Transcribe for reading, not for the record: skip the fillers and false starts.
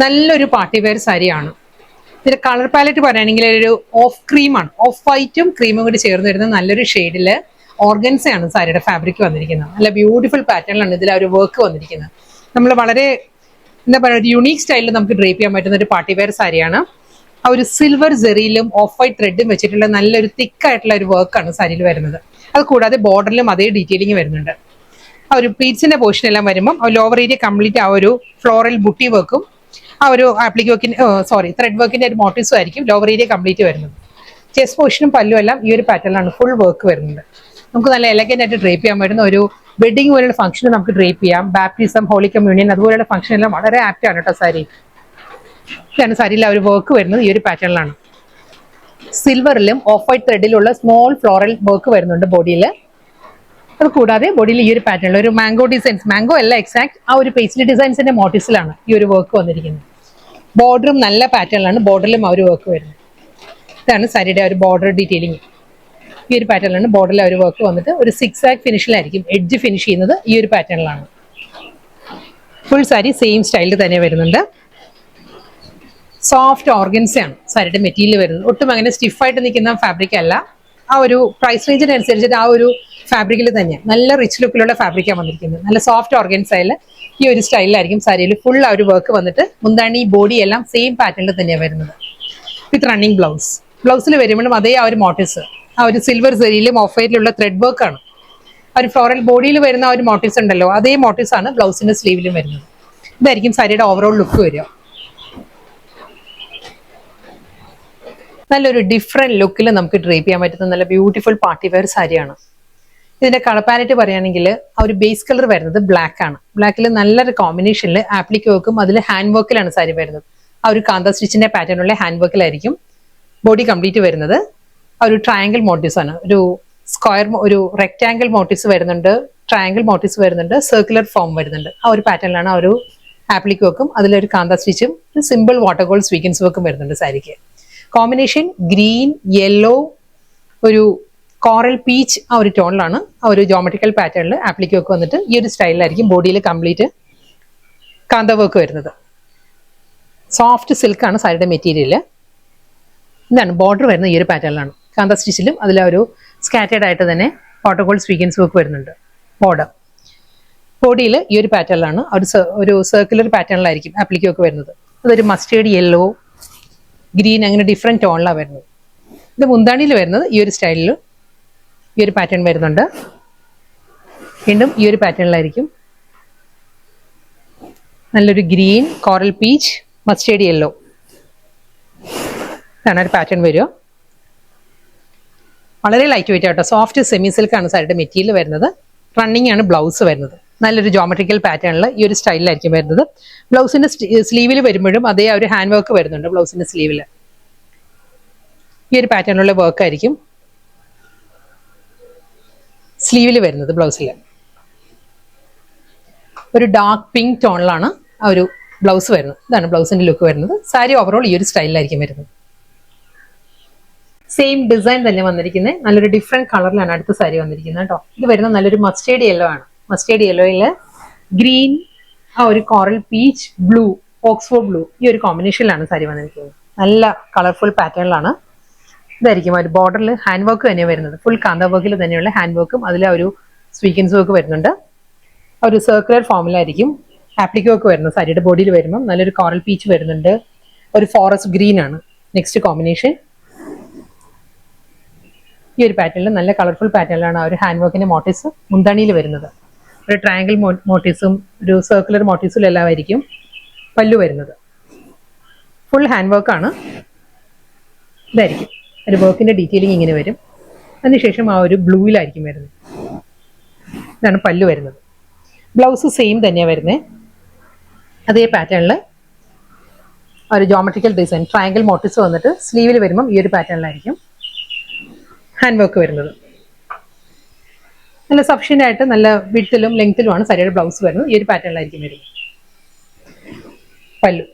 നല്ലൊരു party wear സാരിയാണ്. ഇതിന്റെ കളർ പാലറ്റ് പറയുകയാണെങ്കിൽ ഒരു ഓഫ് ക്രീമാണ്, ഓഫ് വൈറ്റും ക്രീമും കൂടി ചേർന്ന് വരുന്ന നല്ലൊരു ഷെയ്ഡില് ഓർഗൻസയാണ് സാരിയുടെ ഫാബ്രിക് വന്നിരിക്കുന്നത്. നല്ല ബ്യൂട്ടിഫുൾ പാറ്റേണിലാണ് ഇതിൽ ആ ഒരു വർക്ക് വന്നിരിക്കുന്നത്. നമ്മൾ വളരെ എന്താ പറയുക, ഒരു യുണീക് സ്റ്റൈലിൽ നമുക്ക് ഡ്രേപ്പ് ചെയ്യാൻ പറ്റുന്ന ഒരു പാർട്ടി വെയർ സാരിയാണ്. ആ ഒരു സിൽവർ ജെറിയിലും ഓഫ് വൈറ്റ് ത്രെഡും വെച്ചിട്ടുള്ള നല്ലൊരു തിക്കായിട്ടുള്ള ഒരു വർക്കാണ് സാരിയിൽ വരുന്നത്. അത് കൂടാതെ ബോർഡറിലും അതേ ഡീറ്റെയിലിംഗ് വരുന്നുണ്ട്. ആ ഒരു പ്ലീറ്റ്സിന്റെ പോർഷൻ എല്ലാം വരുമ്പം ലോവർ ഏരിയ കംപ്ലീറ്റ് ആ ഒരു ഫ്ലോറൽ ബുട്ടി വർക്കും ആ ഒരു ആപ്ലിക് വർക്കിന്റെ ത്രെഡ് വർക്കിന്റെ ഒരു മോട്ടീവ്സും ആയിരിക്കും ലോവർ ഏരിയ കംപ്ലീറ്റ് വരുന്നത്. ചെസ്റ്റ് പോർഷനും പല്ലും എല്ലാം ഈ ഒരു പാറ്റേണിലാണ് ഫുൾ വർക്ക് വരുന്നത്. നമുക്ക് നല്ല എലഗന്റ് ആയിട്ട് ഡ്രേപ്പ് ചെയ്യാൻ പറ്റുന്ന ഒരു വെഡിങ് പോലുള്ള ഫംഗ്ഷൻ നമുക്ക് ഡ്രേപ്പ് ചെയ്യാം. ബാപ്റ്റിസം, ഹോളി കമ്മ്യൂണിയൻ അതുപോലെയുള്ള ഫംഗ്ഷൻ എല്ലാം വളരെ ആപ്റ്റ് ആണ് കേട്ടോ സാരി. ഇതാണ് സാരിയിൽ ആ ഒരു വർക്ക് വരുന്നത് ഈ ഒരു പാറ്റേണിലാണ്. സിൽവറിലും ഓഫ് വൈറ്റ് ത്രെഡിലുള്ള സ്മോൾ ഫ്ലോറൽ വർക്ക് വരുന്നുണ്ട് ബോഡിയിൽ. അത് കൂടാതെ ബോഡിയിൽ ഈ ഒരു പാറ്റേണിൽ ഒരു മാംഗോ ഡിസൈൻസ്, മാംഗോ അല്ല എക്സാക്ട്, ആ ഒരു പേസ്ലി ഡിസൈൻസിന്റെ മോട്ടീവ്സിലാണ് ഈ ഒരു വർക്ക് വന്നിരിക്കുന്നത്. ബോർഡറും നല്ല പാറ്റേണിലാണ്, ബോർഡറിലും ആ ഒരു വർക്ക് വരുന്നത്. ഇതാണ് സാരിയുടെ ഒരു ബോർഡർ ഡീറ്റെയിലിംഗ്. ഈ ഒരു പാറ്റേണിലാണ് ബോർഡറിൽ ഒരു വർക്ക് വന്നിട്ട് ഒരു 6 ആഗ് ഫിനിഷിലായിരിക്കും എഡ്ജ് ഫിനിഷ് ചെയ്യുന്നത്. ഈ ഒരു പാറ്റേണിലാണ് ഫുൾ സാരി സെയിം സ്റ്റൈലിൽ തന്നെ വരുന്നുണ്ട്. സോഫ്റ്റ് ഓർഗൻസയാണ് സാരിയുടെ മെറ്റീരിയൽ വരുന്നത്. ഒട്ടും അങ്ങനെ സ്റ്റിഫായിട്ട് നിൽക്കുന്ന ഫാബ്രിക് അല്ല. ആ ഒരു പ്രൈസ് റേഞ്ചിനനുസരിച്ചിട്ട് ആ ഒരു ഫാബ്രിക്കിൽ തന്നെ നല്ല റിച്ച് ലുക്കിലുള്ള ഫാബ്രിക്കാണ് വന്നിരിക്കുന്നത്. നല്ല സോഫ്റ്റ് ഓർഗൻസയിൽ ഈ ഒരു സ്റ്റൈലിലായിരിക്കും സാരിയിൽ ഫുൾ ആ ഒരു വർക്ക് വന്നിട്ട് മുന്താണി ബോഡി എല്ലാം സെയിം പാറ്റേണിൽ തന്നെയാണ് വരുന്നത്. വിത്ത് റണ്ണിങ് ബ്ലൗസ്. ബ്ലൗസിൽ വരുമ്പോഴും അതേ ആ ഒരു മോട്ടീവ്സ്, ആ ഒരു സിൽവർ സെറിയിലും ഓഫ് വൈറ്റിലുള്ള ത്രെഡ് വർക്കാണ്. ആ ഒരു ഫ്ലോറൽ ബോഡിയിൽ വരുന്ന ആ ഒരു മോട്ടീവ്സ് ഉണ്ടല്ലോ, അതേ മോട്ടീവ്സ് ആണ് ബ്ലൗസിന്റെ സ്ലീവിലും വരുന്നത്. ഇതായിരിക്കും സാരിയുടെ ഓവറോൾ ലുക്ക് വരിക. നല്ലൊരു ഡിഫറെന്റ് ലുക്കിൽ നമുക്ക് ഡ്രേപ്പ് ചെയ്യാൻ പറ്റുന്ന നല്ല ബ്യൂട്ടിഫുൾ പാർട്ടി വെയർ സാരിയാണ്. ഇതിന്റെ കളർ പാലറ്റ് പറയുകയാണെങ്കിൽ ആ ഒരു ബേസ് കളർ വരുന്നത് ബ്ലാക്ക് ആണ്. ബ്ലാക്കിൽ നല്ലൊരു കോമ്പിനേഷനിൽ ആപ്ലിക് വർക്കും അതിൽ ഹാൻഡ് വർക്കിലാണ് സാരി വരുന്നത്. ആ ഒരു കാന്ത സ്റ്റിച്ചിന്റെ പാറ്റേണുള്ള ഹാൻഡ് വർക്കിലായിരിക്കും ബോഡി കംപ്ലീറ്റ് വരുന്നത്. ആ ഒരു ട്രയാങ്കിൾ മോട്ടീവ്സ് ആണ്. ഒരു സ്ക്വയർ, ഒരു റെക്ടാങ്കിൾ മോട്ടീവ്സ് വരുന്നുണ്ട്, ട്രയാങ്കിൾ മോട്ടീവ്സ് വരുന്നുണ്ട്, സർക്കുലർ ഫോം വരുന്നുണ്ട്. ആ ഒരു പാറ്റേണിലാണ് ആ ഒരു ആപ്ലിക് വർക്കും അതിലൊരു കാന്ത സ്റ്റിച്ചും സിമ്പിൾ വാട്ടർ ഗോൾഡ് സ്വീക്കൻസ് വർക്കും വരുന്നുണ്ട് സാരിക്ക്. കോമ്പിനേഷൻ ഗ്രീൻ, യെല്ലോ, ഒരു കോറൽ പീച്ച് ആ ഒരു ടോണിലാണ് ആ ഒരു ജോമെട്രിക്കൽ പാറ്റേണിൽ ആപ്ലിക് വർക്ക് വന്നിട്ട് ഈ ഒരു സ്റ്റൈലിലായിരിക്കും ബോഡിയിൽ കംപ്ലീറ്റ് കാന്ത വർക്ക് വരുന്നത്. സോഫ്റ്റ് സിൽക്കാണ് സാരിയുടെ മെറ്റീരിയൽ. ഇതാണ് ബോർഡർ വരുന്നത് ഈ ഒരു പാറ്റേണിലാണ്. കാന്ത സ്റ്റിച്ചിലും അതിൽ ഒരു സ്കാറ്റേഡ് ആയിട്ട് തന്നെ വാട്ടർ ഗോൾഡ് സ്വീക്കൻസ് വർക്ക് വരുന്നുണ്ട്. ബോർഡർ ബോഡിയിൽ ഈ ഒരു പാറ്റേണിലാണ് ഒരു സർക്കുലർ പാറ്റേണിലായിരിക്കും ആപ്ലിക് വർക്ക് വരുന്നത്. അതൊരു മസ്റ്റേർഡ്, യെല്ലോ, ഗ്രീൻ അങ്ങനെ ഡിഫറെന്റ് ടോണിലാണ് വരുന്നത്. ഇത് മുന്താണിയിൽ വരുന്നത് ഈ ഒരു സ്റ്റൈലിൽ ഈ ഒരു പാറ്റേൺ വരുന്നുണ്ട്. വീണ്ടും ഈ ഒരു പാറ്റേണിലായിരിക്കും നല്ലൊരു green, coral peach, mustard yellow ഇതാണ് ഒരു പാറ്റേൺ വരിക. വളരെ ലൈറ്റ് വെയിറ്റ് ആട്ടോ. സോഫ്റ്റ് സെമി സിൽക്കാണ് സാരിയുടെ മെറ്റീരിയൽ വരുന്നത്. റണ്ണിങ് ആണ് ബ്ലൗസ് വരുന്നത്. നല്ലൊരു ജോമെട്രിക്കൽ പാറ്റേണിൽ ഈ ഒരു സ്റ്റൈലിലായിരിക്കും വരുന്നത്. ബ്ലൗസിന്റെ സ്ലീവിൽ വരുമ്പോഴും അതേ ഒരു ഹാൻഡ് വർക്ക് വരുന്നുണ്ട്. ബ്ലൗസിന്റെ സ്ലീവിൽ ഈ ഒരു പാറ്റേണിലുള്ള വർക്ക് ആയിരിക്കും സ്ലീവിൽ വരുന്നത്. ബ്ലൗസിൽ ഒരു ഡാർക്ക് പിങ്ക് ടോണിലാണ് ആ ഒരു ബ്ലൗസ് വരുന്നത്. ഇതാണ് ബ്ലൗസിന്റെ ലുക്ക് വരുന്നത്. സാരി ഓവറോൾ ഈ ഒരു സ്റ്റൈലിലായിരിക്കും വരുന്നത്. സെയിം ഡിസൈൻ തന്നെ വന്നിരിക്കുന്നത് നല്ലൊരു ഡിഫറെന്റ് കളറിലാണ് അടുത്ത സാരി വന്നിരിക്കുന്നത് കേട്ടോ. ഇത് വരുന്നത് നല്ലൊരു മസ്റ്റേർഡ് യെല്ലോ ആണ്. മസ്റ്റേർഡ് യെല്ലോയിൽ ഗ്രീൻ, ആ ഒരു coral peach, blue, Oxford blue ഈ ഒരു കോമ്പിനേഷനിലാണ് സാരി വന്നിരിക്കുന്നത്. നല്ല കളർഫുൾ പാറ്റേണിലാണ്. ഇതായിരിക്കും ഒരു ബോർഡറിൽ ഹാൻഡ് വർക്ക് തന്നെ വരുന്നത്. ഫുൾ കാന്ത വർക്കിൽ തന്നെയുള്ള ഹാൻഡ് വർക്കും അതിൽ ഒരു സ്വീക്കൻസ് വർക്ക് വരുന്നുണ്ട്. ഒരു സർക്കുലർ ഫോമിലായിരിക്കും ആപ്ലിക് വർക്ക് വരുന്നത്. സാരിയുടെ ബോഡിയിൽ വരുമ്പോൾ നല്ലൊരു കോറൽ പീച്ച് വരുന്നുണ്ട്. ഒരു ഫോറസ്റ്റ് ഗ്രീൻ ആണ് നെക്സ്റ്റ് കോമ്പിനേഷൻ. ഈ ഒരു പാറ്റേണിൽ നല്ല കളർഫുൾ പാറ്റേണിലാണ് ആ ഒരു ഹാൻഡ് വർക്കിന്റെ മോട്ടീവ്സ് മുന്താണിയിൽ വരുന്നത്. ഒരു ട്രയാങ്കിൾ മോട്ടീവ്സും ഒരു സർക്കുലർ മോട്ടീവ്സും എല്ലാം ആയിരിക്കും പല്ലു വരുന്നത്. ഫുൾ ഹാൻഡ് വർക്കാണ്. ഇതായിരിക്കും ഒരു വർക്കിന്റെ ഡീറ്റെയിലിംഗ് ഇങ്ങനെ വരും. അതിനുശേഷം ആ ഒരു ബ്ലൂയിലായിരിക്കും വരുന്നത്. ഇതാണ് പല്ലു വരുന്നത്. ബ്ലൗസ് സെയിം തന്നെയാണ് വരുന്നത്. അതേ പാറ്റേണിൽ ഒരു ജോമെട്രിക്കൽ ഡിസൈൻ ട്രയാങ്കിൾ മോട്ടീവ്സ് വന്നിട്ട് സ്ലീവിൽ വരുമ്പം ഈ ഒരു പാറ്റേണിലായിരിക്കും ഹാൻഡ് വർക്ക് വരുന്നത്. നല്ല സഫിഷ്യൻ്റ് ആയിട്ട് നല്ല വിഡ്ത്തിലും ലെങ്ത്തിലുമാണ് സാരിയുടെ ബ്ലൗസ് വരുന്നത്. ഈ ഒരു പാറ്റേണിലായിരിക്കും വരുന്നത്. പല്ലു